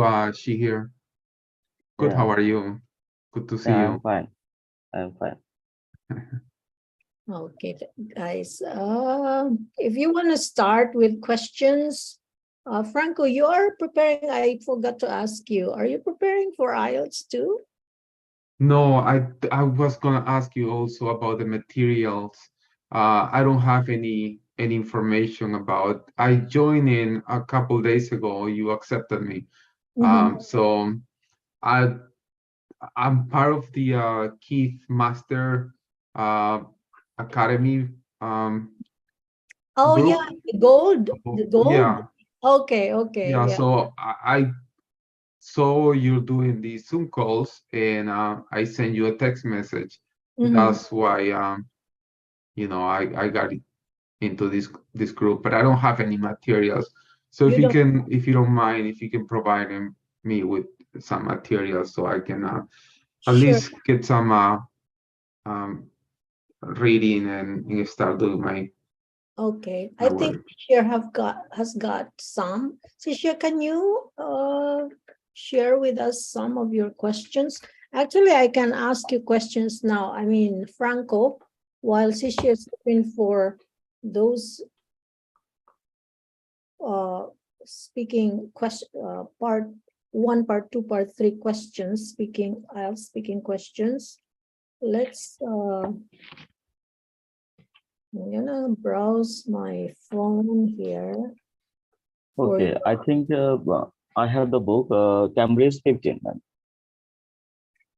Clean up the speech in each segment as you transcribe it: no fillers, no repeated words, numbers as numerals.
Shihir. Good, how Yeah, are you? Good to see yeah, you. I'm fine. I'm fine. Okay, guys. If you want to start with questions, Franco, you are preparing. I forgot to ask you. Are you preparing for IELTS too? No, I was gonna ask you also about the materials. I don't have any information about. I joined in a couple days ago. You accepted me. Mm-hmm. So I I'm part of the Keith Master uh, Academy Oh group. yeah, the gold, the gold. Yeah, Okay, okay, yeah. yeah. So I saw you're doing these Zoom calls, and I sent you a text message. Mm-hmm. That's why I got into this group, but I don't have any materials. So You don't. if you don't mind, if you can provide me with some materials so I can at Sure. least get some um, reading and start doing Okay. my I think work. Share has got some. So Share, can you share with us some of your questions? Actually, I can ask you questions now. I mean, Franco, while Sisha is looking for those uh speaking question part one, part two, part three questions, speaking IELTS speaking questions. Let's I'm gonna browse my phone here for Okay, I think I have the book Cambridge 15, man.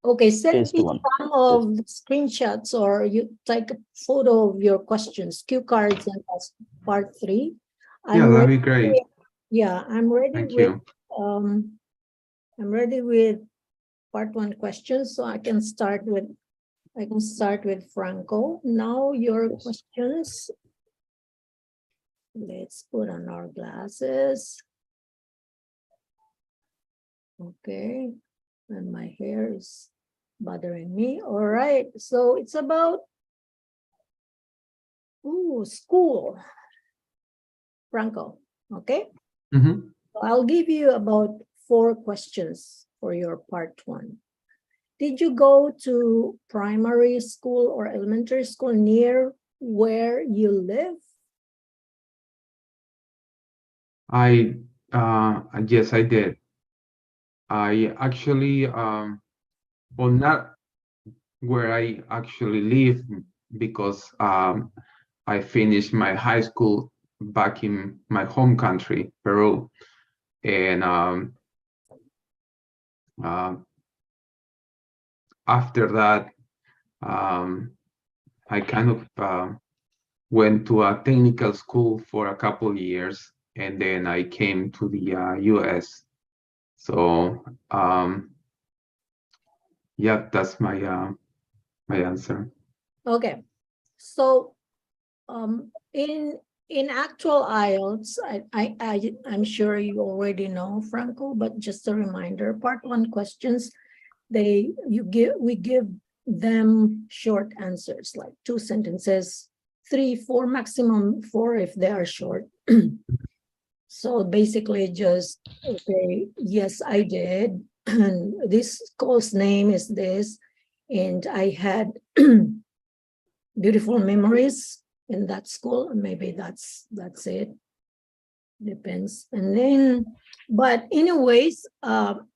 okay, send Test me one. some Test. of the screenshots or you take a photo of your questions, cue cards, and that's part three. Yeah, I'm that'd ready be great. with, yeah, Thank you. um I'm ready with part one questions, so I can start with Franco. Now your Yes. questions. Let's put on our glasses. Okay. And my hair is bothering me. All right. So it's about school, Franco. Okay. Hmm. So I'll give you about 4 questions for your part one. Did you go to primary school or elementary school near where you live? I yes, I did. I actually well, not where I actually live, because I finished my high school back in my home country, Peru, and uh, after that, um, I kind of went to a technical school for a couple of years, and then I came to the U.S. So yeah, that's my answer. Okay. So in actual IELTS, I'm sure you already know, Franco, but just a reminder, part one questions, we give them short answers, like 2 sentences, 3, 4, maximum 4 if they are short. So basically just, okay, yes, I did. And this school's name is this, and I had beautiful memories in that school. Maybe that's it. Depends. And then, but anyways,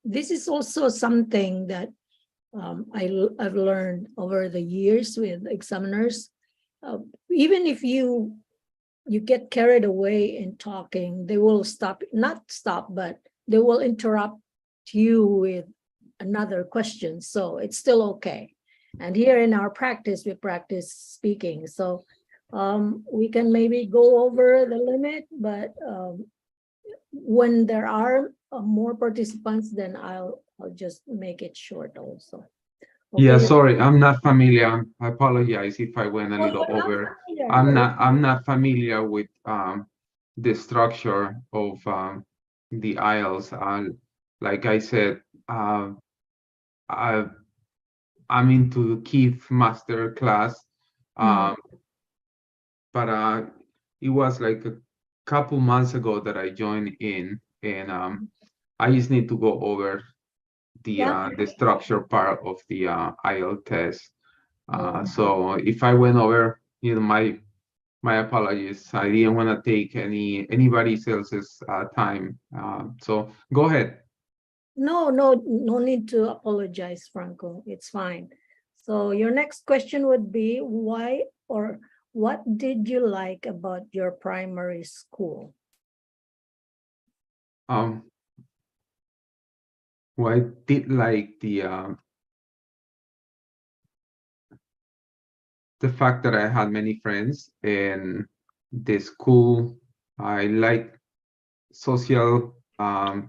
this is also something that I've learned over the years with examiners. Even if you get carried away in talking, they will not stop, but they will interrupt you with another question. So it's still okay. And here in our practice, we practice speaking. So we can maybe go over the limit, but when there are more participants, then I'll just make it short also. Yeah, Okay. sorry, I'm not familiar. I apologize if I went a Oh, little you're not over. familiar. I'm not familiar with the structure of the aisles. Like I said, I I'm into Keith Master class, Mhm. um, but it was like a couple months ago that I joined in, and I just need to go over Yeah. the structure part of the IELTS test. Mm. So if I went over, my apologies. I didn't want to take anybody else's time. So go ahead. No need to apologize, Franco. It's fine. So your next question would be why or what did you like about your primary school? Um, well, I did like the fact that I had many friends in the school. I like social. I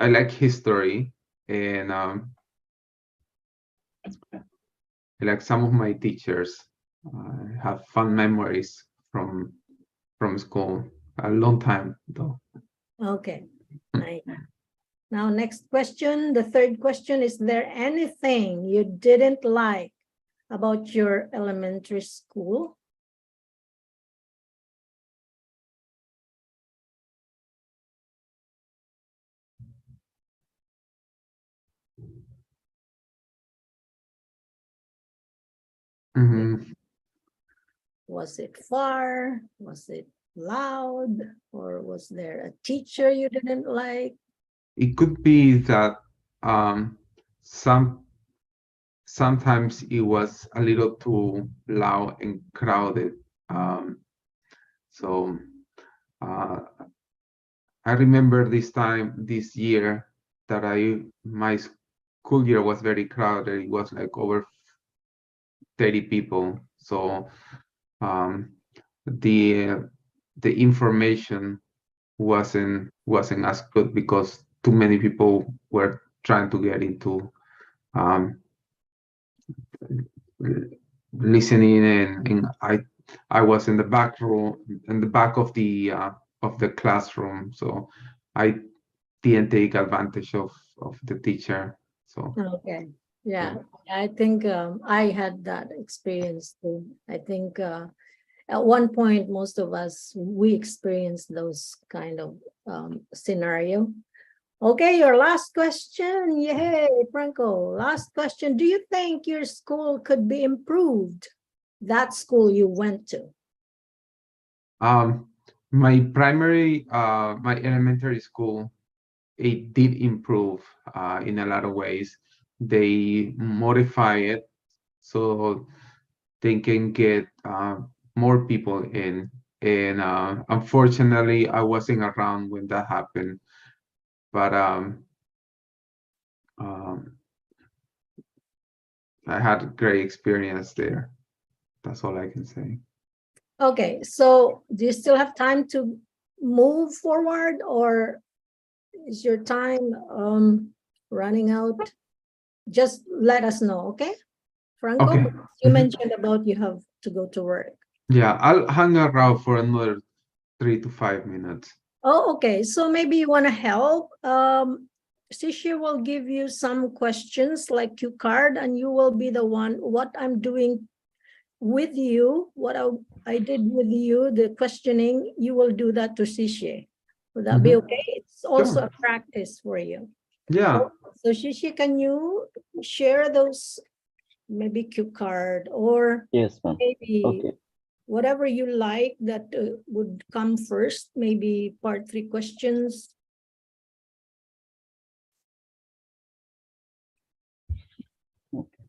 like history, and I like some of my teachers. I have fun memories from school. A long time though. Okay, nice. Now, next question. The third question, is there anything you didn't like about your elementary school? Mhm. Was it far? Was it loud? Or was there a teacher you didn't like? It could be that um, some sometimes it was a little too loud and crowded. Um, so uh, I remember this year that my school year was very crowded. It was like over 30 people. So um, the the information wasn't as good because too many people were trying to get into um, listening, and I was in the back room, in the back of the classroom, so I didn't take advantage of the teacher. So Okay. Yeah, yeah. I think I had that experience too. I think at one point, most of us, we experienced those kind of scenario. Okay, your last question. Yay, Franco. Last question. Do you think your school could be improved? That school you went to. Um, my elementary school, it did improve in a lot of ways. They modify it so they can get more people in. And unfortunately, I wasn't around when that happened. But um, I had a great experience there. That's all I can say. Okay, so do you still have time to move forward, or is your time running out? Just let us know, okay? Franco, Okay. because you mentioned about you have to go to work. Yeah, I'll hang around for another 3 to 5 minutes. Oh, okay. So maybe you want to help. Sishi will give you some questions like cue card, and you will be the one. What I'm doing with you, what I did with you, the questioning, you will do that to Sishi. Would that be okay? It's also Sure. a practice for you. Yeah. So Shishi, can you share those maybe cue card or Yes, ma'am. maybe Okay. whatever you like that would come first, maybe part 3 questions. Okay.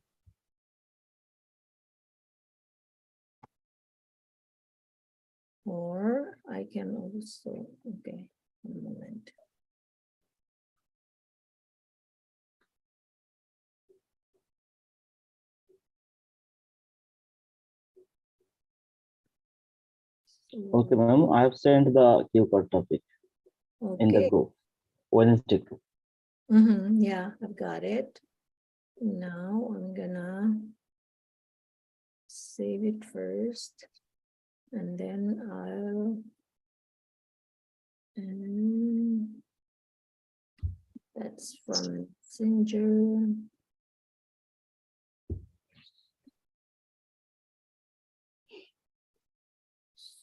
Or I can also, okay, one moment. Okay, ma'am. I have sent the cue card topic in the Okay. group, Wednesday group. Yeah, I've got it. Now I'm gonna save it first, and then I'll, and that's from Messenger.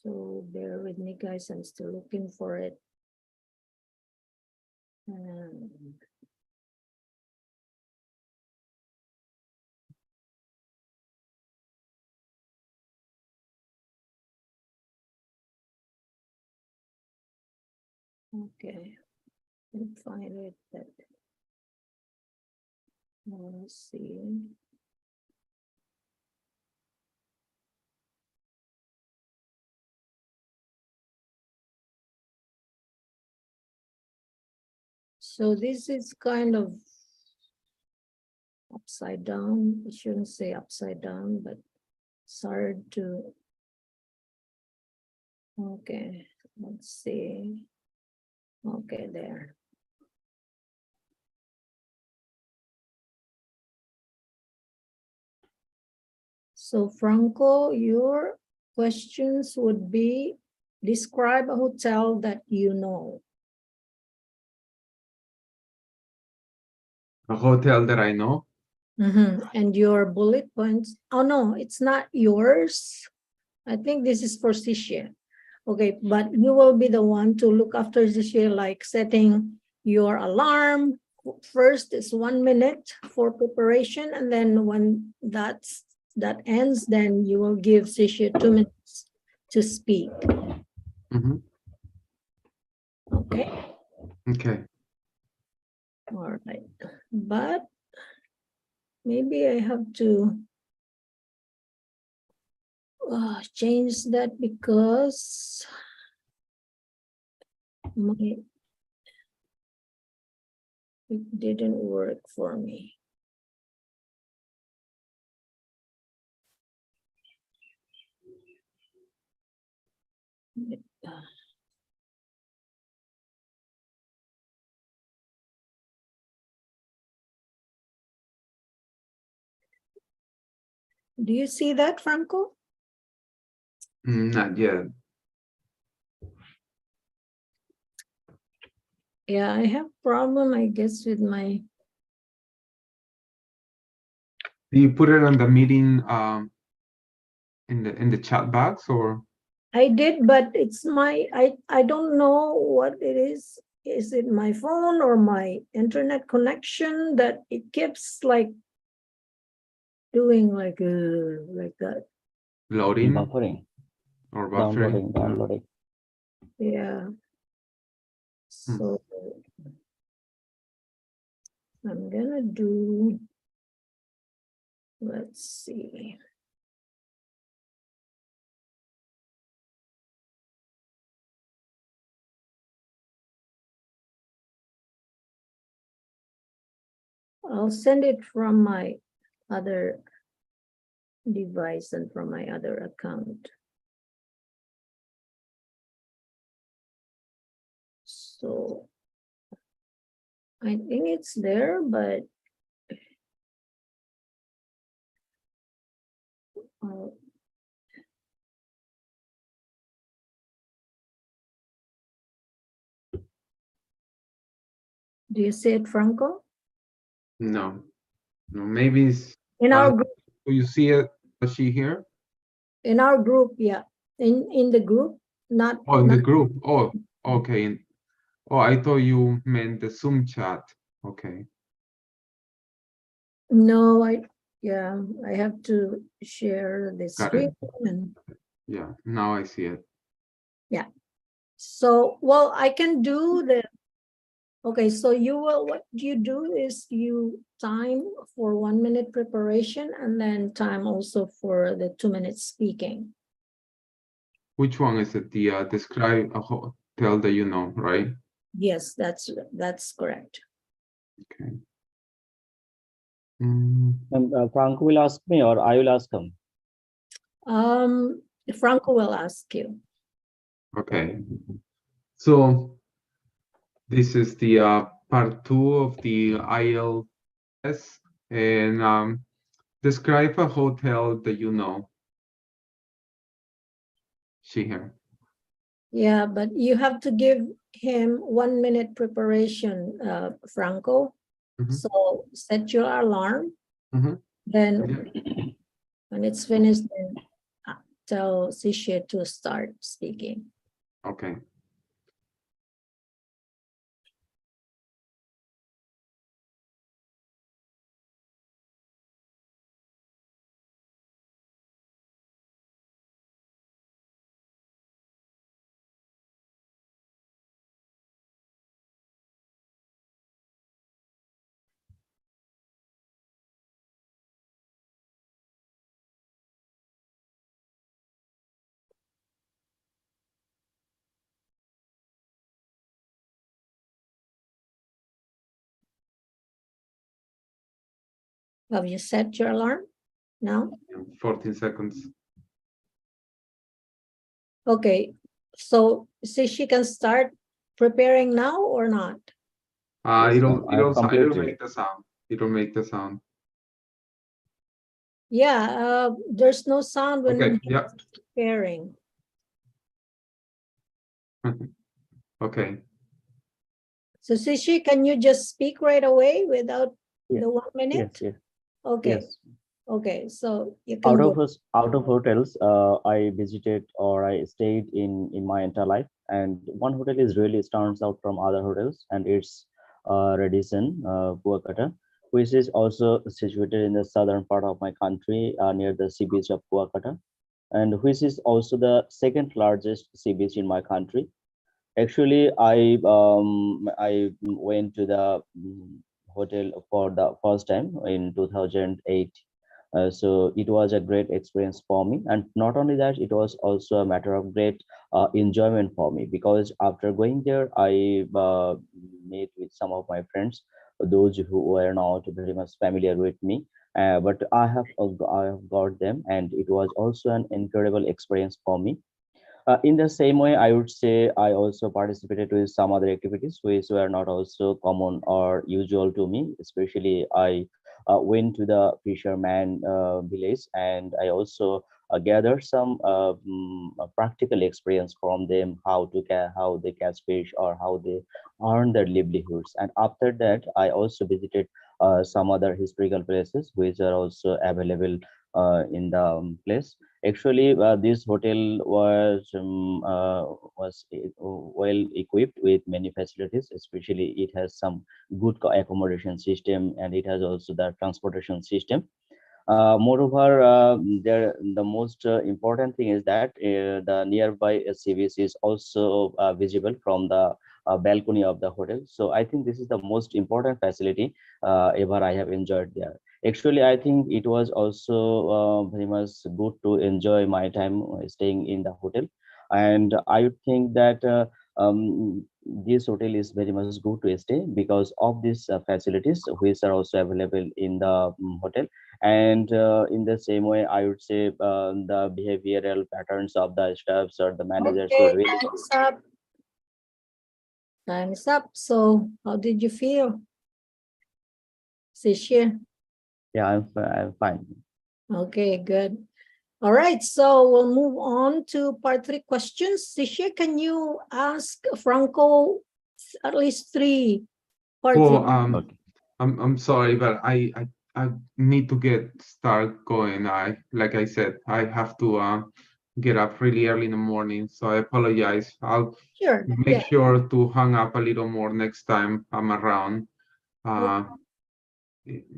So bear with me, guys. I'm still looking for it. Um, Okay, can find it. That let's see. So this is kind of upside down. I shouldn't say upside down, but it's hard to. Okay, let's see. Okay, there. So Franco, your questions would be, describe a hotel that you know. A hotel that I know. And your bullet points, oh no, it's not yours. I think this is for Sisha. Okay, but you will be the one to look after Sisha, like setting your alarm. First is 1 minute for preparation, and then when that ends, then you will give Sisha 2 minutes to speak. Mhm. Okay. Okay. All right, but maybe I have to change that because it didn't work for me. Do you see that, Franco? Not yet. Yeah, I have problem, I guess, with my. Do you put it on the meeting in the chat box or? I did, but it's my. I don't know what it is. Is it my phone or my internet connection that it keeps like doing like that? Loading Buffering, or buffering? downloading. Yeah. So I'm gonna do. Let's see. I'll send it from my other device and from my other account. So I think it's there, but do you see it, Franco? No. No, maybe it's In our group, do you see it? Is she here? in our group, yeah. In the group, not. Oh, in the not group. Oh, okay. Oh, I thought you meant the Zoom chat. Okay. No, I have to share the Got it. screen and Yeah, now I see it. yeah. So, well, I can do the. Okay, so you will, what you do is you time for 1 minute preparation and then time also for the 2 minutes speaking. Which one is it? The describe a hotel that you know, right? Yes, that's correct. Okay. And Franco will ask me or I will ask him. Franco will ask you. Okay. So this is the part 2 of the IELTS, and describe a hotel that you know. She here. Yeah, but you have to give him 1 minute preparation, Franco. So set your alarm. Then when it's finished, then tell Sisha to start speaking. Okay. Have you set your alarm now? 14 seconds. Okay, so see, she can start preparing now or not? Yes, ma'am. I have It'll completed. make the sound. It'll make the sound. Yeah, there's no sound when Okay, yeah. preparing. Okay. So Sishi, can you just speak right away without Yeah. the 1 minute? Yes, yes, Okay, yes. okay, so you can go. Out of hotels, I visited or I stayed in my entire life, and one hotel is really stands out from other hotels, and it's Radisson Kuakata, which is also situated in the southern part of my country, near the sea beach of Kuakata, and which is also the second largest sea beach in my country. Actually, I went to the hotel for the first time in 2008. So it was a great experience for me, and not only that, it was also a matter of great enjoyment for me, because after going there, I met with some of my friends, those who were not very much familiar with me. But I have got them, and it was also an incredible experience for me. In the same way, I would say I also participated with some other activities which were not also common or usual to me. Especially, I went to the fisherman village, and I also gathered some practical experience from them, how they catch fish or how they earn their livelihoods. And after that, I also visited some other historical places which are also available in the place. Actually, this hotel was well equipped with many facilities. Especially, it has some good accommodation system, and it has also the transportation system. Moreover, the most important thing is that the nearby CVS is also visible from the balcony of the hotel. So I think this is the most important facility ever I have enjoyed there. Actually, I think it was also very much good to enjoy my time staying in the hotel, and I would think that this hotel is very much good to stay because of these facilities which are also available in the hotel. And in the same way, I would say the behavioral patterns of the staffs or the managers were Okay, really. time's up. Time's up. So how did you feel, Sishi? Yeah, I'm fine. Okay, good. All right, so we'll move on to part 3 questions. Sishi, can you ask Franco at least 3 part 3? Oh, Okay. I'm sorry, but I need to get start going. Like I said, I have to get up really early in the morning, so I apologize. I'll Sure, make yeah. sure to hang up a little more next time I'm around. Okay.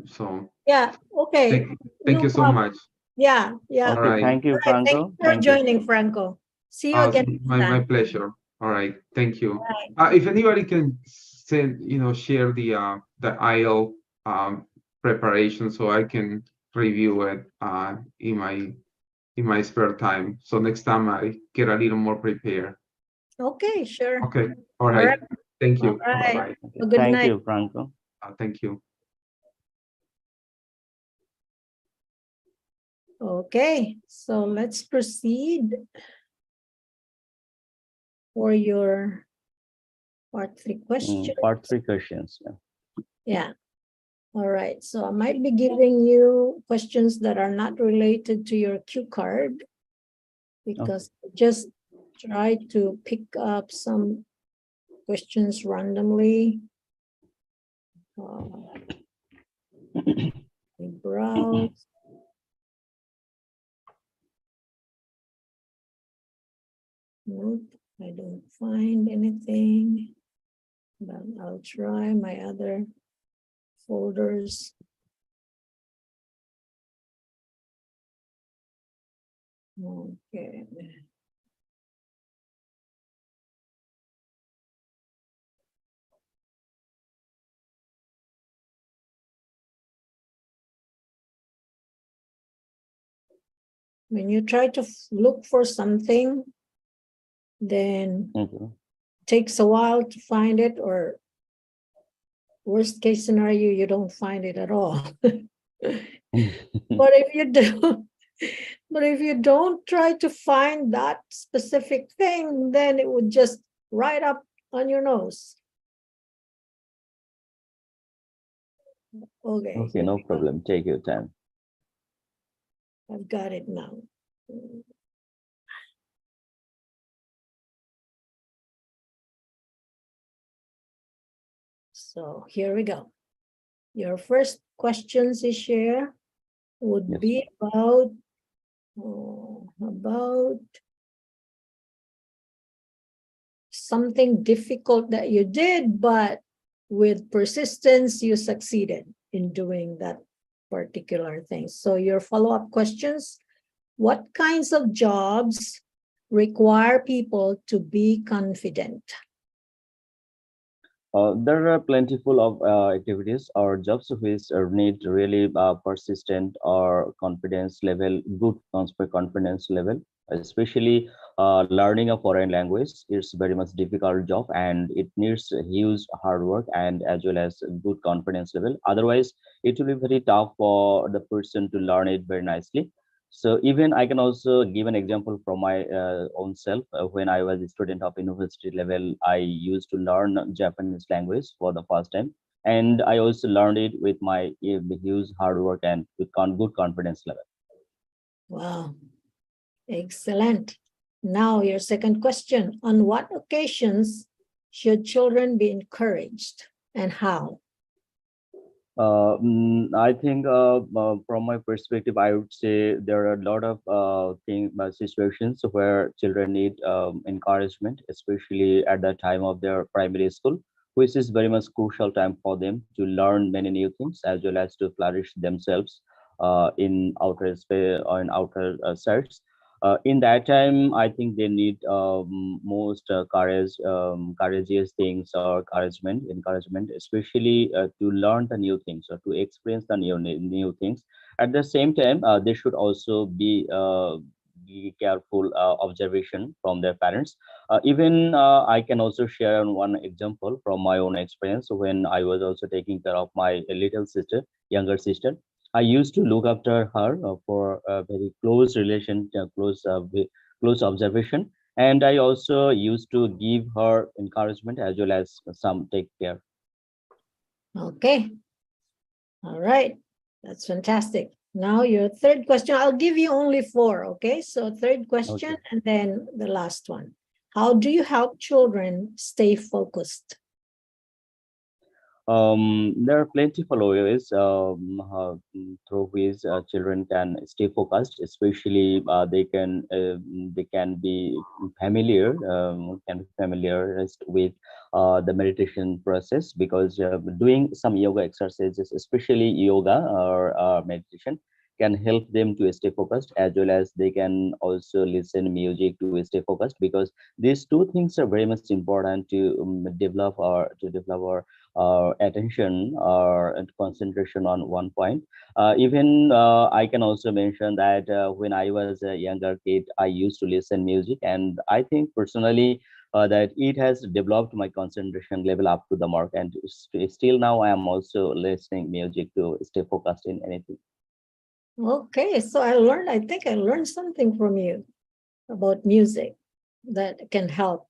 So Yeah, okay. thank No you so problem. much. Yeah, yeah. All Okay, right. thank you, All right, thank you Franco. for Thank you. joining, Franco. See you again next My time. pleasure. All right. Thank you. Bye. If anybody can share the IELTS preparation so I can review it in my spare time. So next time I get a little more prepared. Okay, sure. Okay. All All right. right. Thank All you. right. Bye-bye. Okay, A good thank night. you, Franco. Thank you. Okay, so let's proceed for your part 3 question. Part 3 questions. Yeah. Yeah. All right. So I might be giving you questions that are not related to your cue card because just try to pick up some questions randomly. Browse. Nope, I don't find anything, but I'll try my other folders. Okay. When you try to look for something, then Okay. it takes a while to find it, or worst case scenario, you don't find it at all. But if you do, but if you don't try to find that specific thing, then it would just right up on your nose. Okay, Okay, no problem. Take your time. I've got it now. So here we go. Your first question, Share, would Yes. be about something difficult that you did, but with persistence, you succeeded in doing that particular thing. So your follow-up questions, what kinds of jobs require people to be confident? There are plentiful of activities or jobs which need really persistent or confidence level, good confidence level, especially learning a foreign language. It's very much difficult job and it needs a huge hard work and as well as good confidence level. Otherwise, it will be very tough for the person to learn it very nicely. So even I can also give an example from my own self. When I was a student of university level, I used to learn Japanese language for the first time. And I also learned it with my huge hard work and with good confidence level. Wow, excellent. Now your second question, on what occasions should children be encouraged and how? I think from my perspective, I would say there are a lot of situations where children need encouragement, especially at the time of their primary school, which is very much crucial time for them to learn many new things as well as to flourish themselves in outer space or in outer sites. In that time, I think they need most courageous things or encouragement, especially to learn the new things or to experience the new things. At the same time, they should also be careful observation from their parents. Even I can also share one example from my own experience when I was also taking care of my little sister, younger sister. I used to look after her for a very close relation, close observation, and I also used to give her encouragement as well as some take care. Okay, all right, that's fantastic. Now your third question, I'll give you only four, okay? So third question Okay. and then the last one. How do you help children stay focused? There are plenty of ways through which children can stay focused. Especially they can be familiarized with the meditation process because doing some yoga exercises, especially yoga or meditation, can help them to stay focused as well as they can also listen music to stay focused because these two things are very much important to develop our attention or concentration on one point. Even I can also mention that when I was a younger kid, I used to listen music, and I think personally that it has developed my concentration level up to the mark. And still now, I am also listening music to stay focused in anything. Okay, so I think I learned something from you about music that can help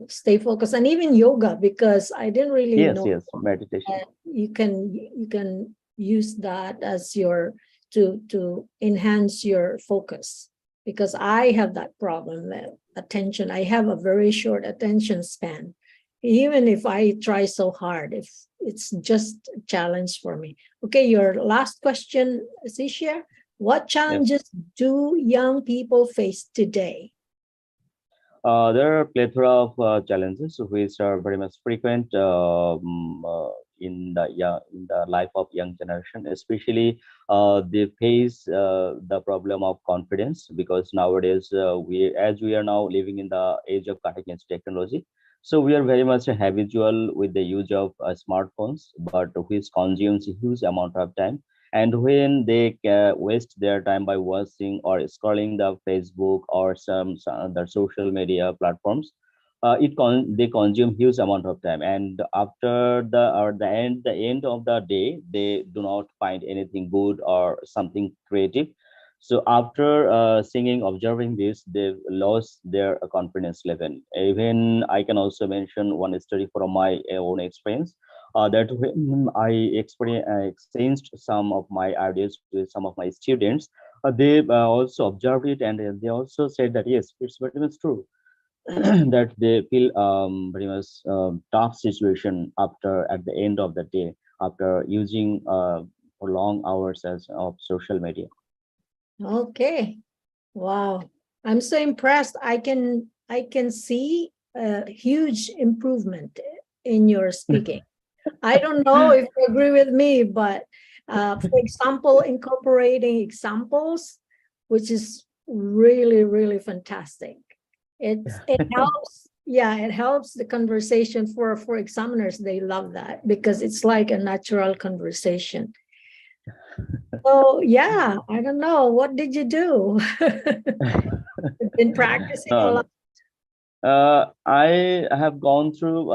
stay focused, and even yoga, because I didn't really Yes, know yes, meditation. that you can use that as your to enhance your focus, because I have that problem that attention, I have a very short attention span. Even if I try so hard, if it's just a challenge for me. Okay, your last question, Sishia. What Yes. challenges do young people face today? There are a plethora of challenges which are very much frequent in the life of young generation. Especially, they face the problem of confidence because nowadays as we are now living in the age of cutting edge technology, so we are very much habitual with the use of smartphones, but which consumes a huge amount of time. And when they waste their time by watching or scrolling the Facebook or some other social media platforms, they consume huge amount of time, and after the end of the day, they do not find anything good or something creative. So after singing, observing this, they lost their confidence level. Even I can also mention one story from my own experience, that when I exchanged some of my ideas with some of my students, they also observed it, and they also said that yes, it's very much true that they feel very much tough situation after at the end of the day, after using for long hours as of social media. Okay. Wow. I'm so impressed. I can see a huge improvement in your speaking. I don't know if you agree with me, but for example, incorporating examples, which is really, really fantastic. It helps, yeah, it helps the conversation for examiners. They love that because it's like a natural conversation. So yeah, I don't know. What did you do? You've been practicing a lot. No, I have gone through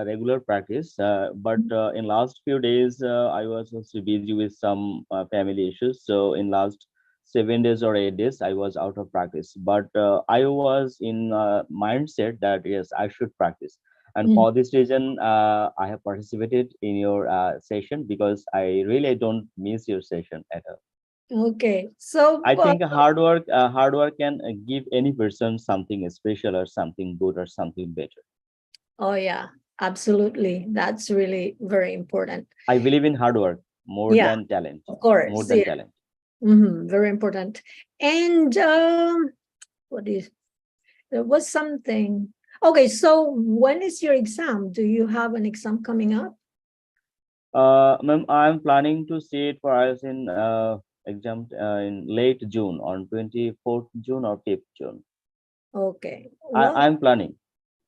regular practice, but in last few days I was also busy with some family issues. So in last 7 days or 8 days, I was out of practice. But I was in mindset that yes, I should practice. And Mm, for this reason, I have participated in your session because I really don't miss your session at all. okay. So I think hard work can give any person something special or something good or something better. oh yeah, absolutely. That's really very important. I believe in hard work more Yeah, than talent, of more course. than Yeah. talent. Very important. And what is there was something. Okay, so when is your exam? Do you have an exam coming up? Ma'am, I'm planning to sit for IELTS in exam in late June, on 24th June or 5th June. Okay. I'm Well, planning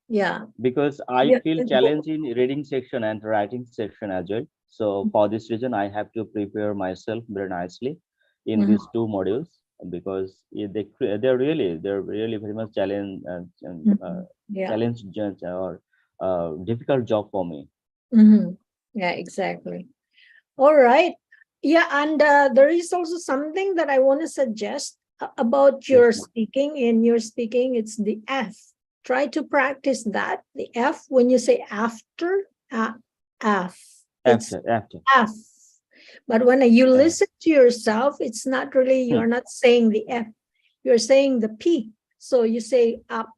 yeah. because I Yeah. feel challenged in reading section and writing section as well. So for this reason, I have to prepare myself very nicely in Mhm, these two modules, because they're really very much mhm. Yeah. challenge or difficult job for me. Mhm. Yeah, exactly. All right. Yeah, and there is also something that I want to suggest about Yes, your ma'am. speaking. In your speaking, it's the F. Try to practice that. The F, when you say after, F, it's After. F. But when you Uh, listen to yourself, it's not really, hmm, you're not saying the F, you're saying the P. So you say up,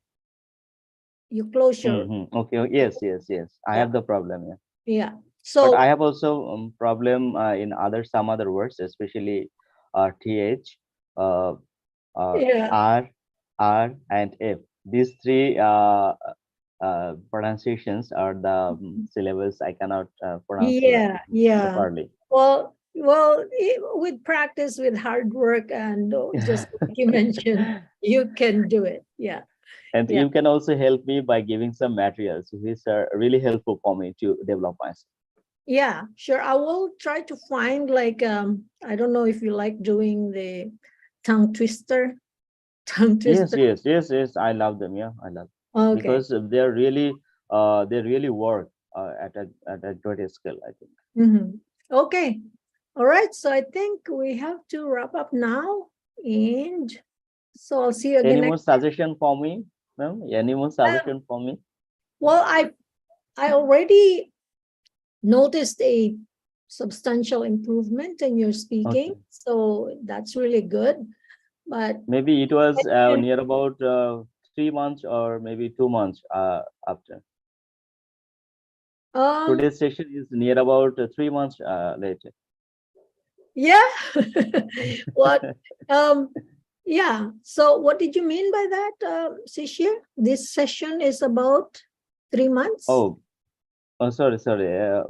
you close your, Okay. Yes. I yeah, have the problem. Yeah. yeah. But I So, have also problem in some other words, especially th, uh, yeah, r, and f. These three pronunciations are the syllables I cannot pronounce yeah. properly. Well, with practice, with hard work, and just like you mentioned, you can do it. Yeah, And yeah, you can also help me by giving some materials which are really helpful for me to develop myself. yeah. Sure, I will try to find like I don't know if you like doing the tongue twister, tongue Yes, twister. yes, yes, yes. I love them. Yeah, I love Okay. because they really work at a great scale, I think. Okay. All right. So I think we have to wrap up now, and so I'll see you again Any more next. suggestion for me, ma'am? Any more time. suggestion for me? Well, I already noticed a substantial improvement in your speaking. Okay. So that's really good. But Maybe it was near about 3 months or maybe 2 months after. um Today's session is near about 3 months later. yeah. What yeah. So what did you mean by that, Sishir? This session is about 3 months? Oh, sorry.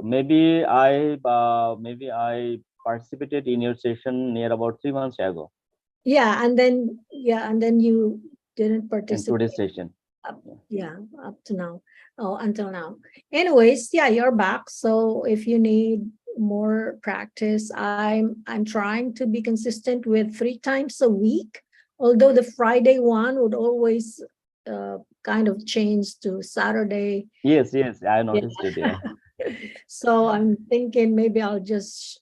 Maybe I participated in your session near about 3 months ago, And then you didn't in participate today's session. up, Yeah. yeah, up to now. Oh, until now. Anyways, yeah, you're back. So if you need more practice, I'm trying to be consistent with 3 times a week. Although the Friday one would always kind of changed to Saturday. Yes, yes, I Yeah. noticed it. Yeah. So I'm thinking maybe I'll just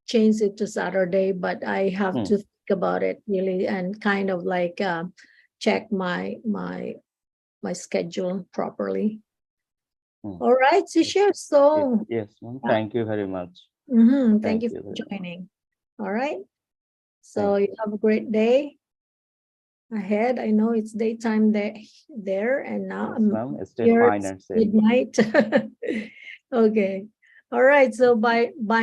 change it to Saturday, but I have to think about it really and kind of like check my schedule properly. All right, Sisha. So Yes, ma'am. Thank you very much. thank Thank you you for very much. joining. All right. Thank So you have a great day ahead. I know it's daytime there, and now Yes, I'm ma'am. Stay here. fine It's and safe. midnight. Okay. All right. So bye now.